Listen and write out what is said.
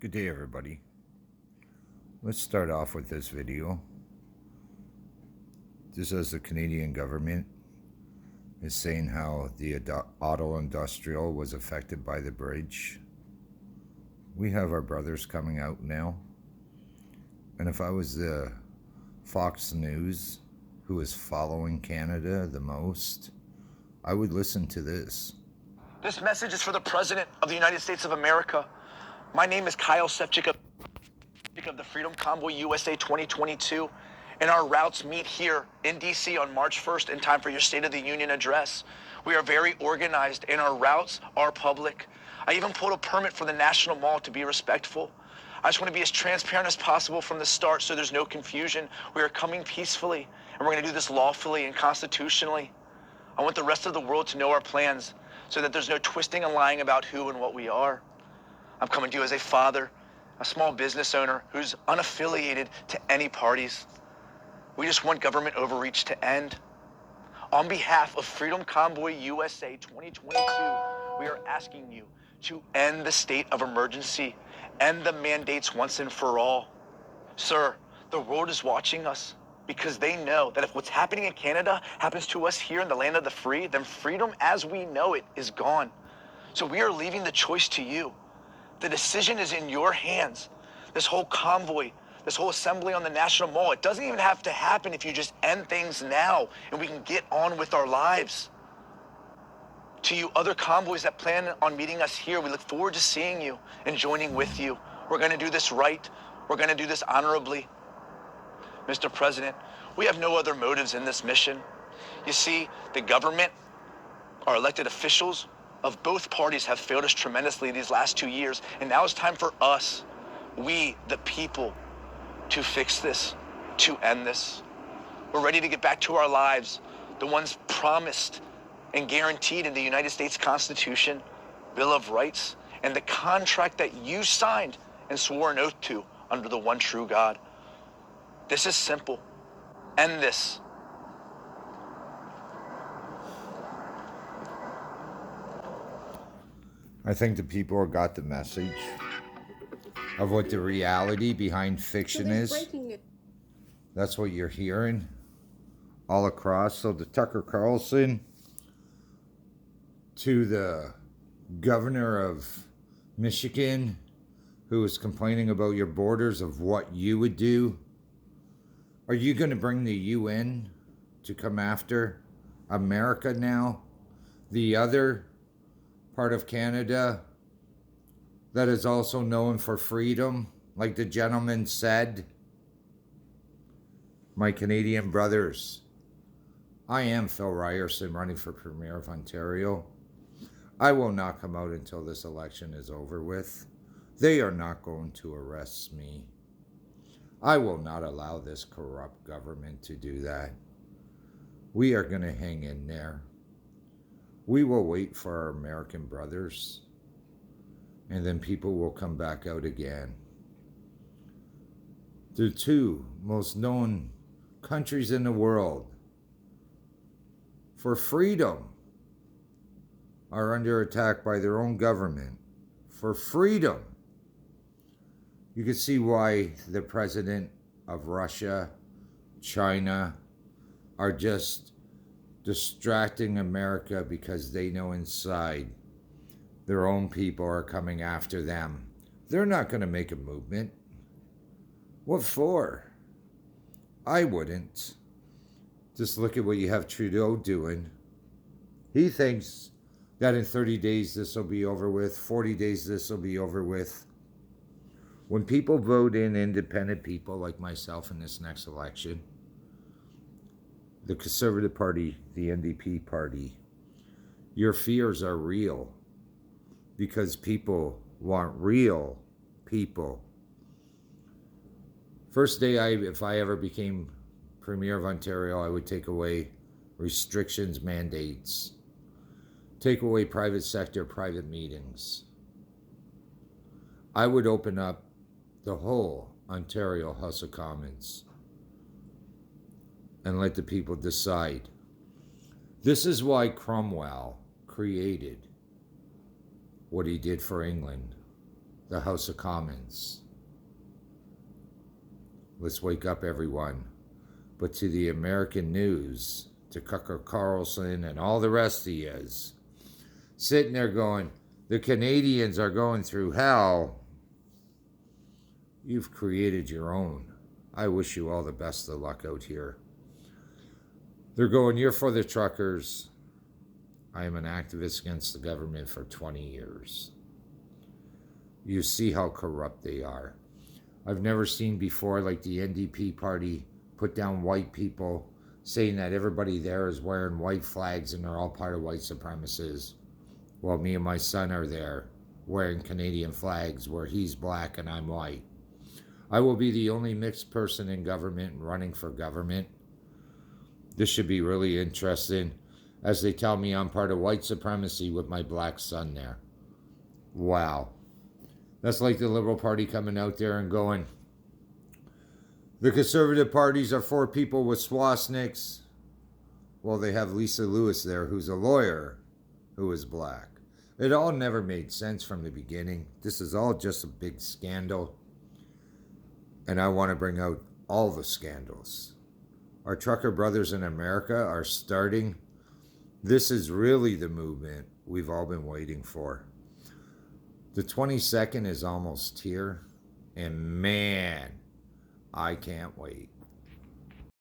Good day, everybody. Let's start off with this video. Just as the Canadian government is saying how the auto industrial was affected by the bridge, we have our brothers coming out now. And if I was the Fox News, who is following Canada the most, I would listen to this. This message is for the President of the United States of America. My name is Kyle Sepchik of the Freedom Convoy USA 2022, and our routes meet here in DC on March 1st in time for your State of the Union address. We are very organized, and our routes are public. I even pulled a permit for the National Mall to be respectful. I just want to be as transparent as possible from the start so there's no confusion. We are coming peacefully, and we're going to do this lawfully and constitutionally. I want the rest of the world to know our plans so that there's no twisting and lying about who and what we are. I'm coming to you as a father, a small business owner who's unaffiliated to any parties. We just want government overreach to end. On behalf of Freedom Convoy USA 2022, we are asking you to end the state of emergency, end the mandates once and for all. Sir, the world is watching us because they know that if what's happening in Canada happens to us here in the land of the free, then freedom as we know it is gone. So we are leaving the choice to you. The decision is in your hands. This whole convoy, this whole assembly on the National Mall, it doesn't even have to happen if you just end things now and we can get on with our lives. To you other convoys that plan on meeting us here, we look forward to seeing you and joining with you. We're going to do this right. We're going to do this honorably. Mr. President, we have no other motives in this mission. You see, the government, our elected officials of both parties have failed us tremendously these last 2 years, and now it's time for us, we, the people, to fix this, to end this. We're ready to get back to our lives, the ones promised and guaranteed in the United States Constitution, Bill of Rights, and the contract that you signed and swore an oath to under the one true God. This is simple. End this. I think the people got the message of what the reality behind fiction is. That's what you're hearing all across. So the Tucker Carlson to the governor of Michigan, who is complaining about your borders of what you would do. Are you going to bring the UN to come after America now? The other part of Canada that is also known for freedom, like the gentleman said. My Canadian brothers, I am Phil Ryerson running for Premier of Ontario. I will not come out until this election is over with. They are not going to arrest me. I will not allow this corrupt government to do that. We are going to hang in there. We will wait for our American brothers, and then people will come back out again. The two most known countries in the world for freedom are under attack by their own government. For freedom. You can see why the president of Russia, China, are just distracting America because they know inside their own people are coming after them. They're not going to make a movement. What for? I wouldn't. Just look at what you have Trudeau doing. He thinks that in 30 days this will be over with, 40 days this will be over with. When people vote in independent people like myself in this next election, the Conservative Party, the NDP Party, your fears are real because people want real people. First day, if I ever became Premier of Ontario, I would take away restrictions, mandates, take away private sector, private meetings. I would open up the whole Ontario House of Commons and let the people decide. This is why Cromwell created what he did for England. the House of Commons. Let's wake up, everyone. But to the American news, to Tucker Carlson and all the rest of yous, sitting there going, the Canadians are going through hell. You've created your own. I wish you all the best of luck out here. They're going, you're for the truckers. I am an activist against the government for 20 years. You see how corrupt they are. I've never seen before, like the NDP party put down white people, saying that everybody there is wearing white flags and they're all part of white supremacists. Well, me and my son are there wearing Canadian flags where he's black and I'm white. I will be the only mixed person in government and running for government. This should be really interesting, as they tell me I'm part of white supremacy with my black son there. Wow. That's like the Liberal Party coming out there and going, the Conservative parties are for people with swastikas. Well, they have Lisa Lewis there, who's a lawyer, who is black. It all never made sense from the beginning. This is all just a big scandal. And I want to bring out all the scandals. Our trucker brothers in America are starting. This is really the movement we've all been waiting for. The 22nd is almost here. And man, I can't wait.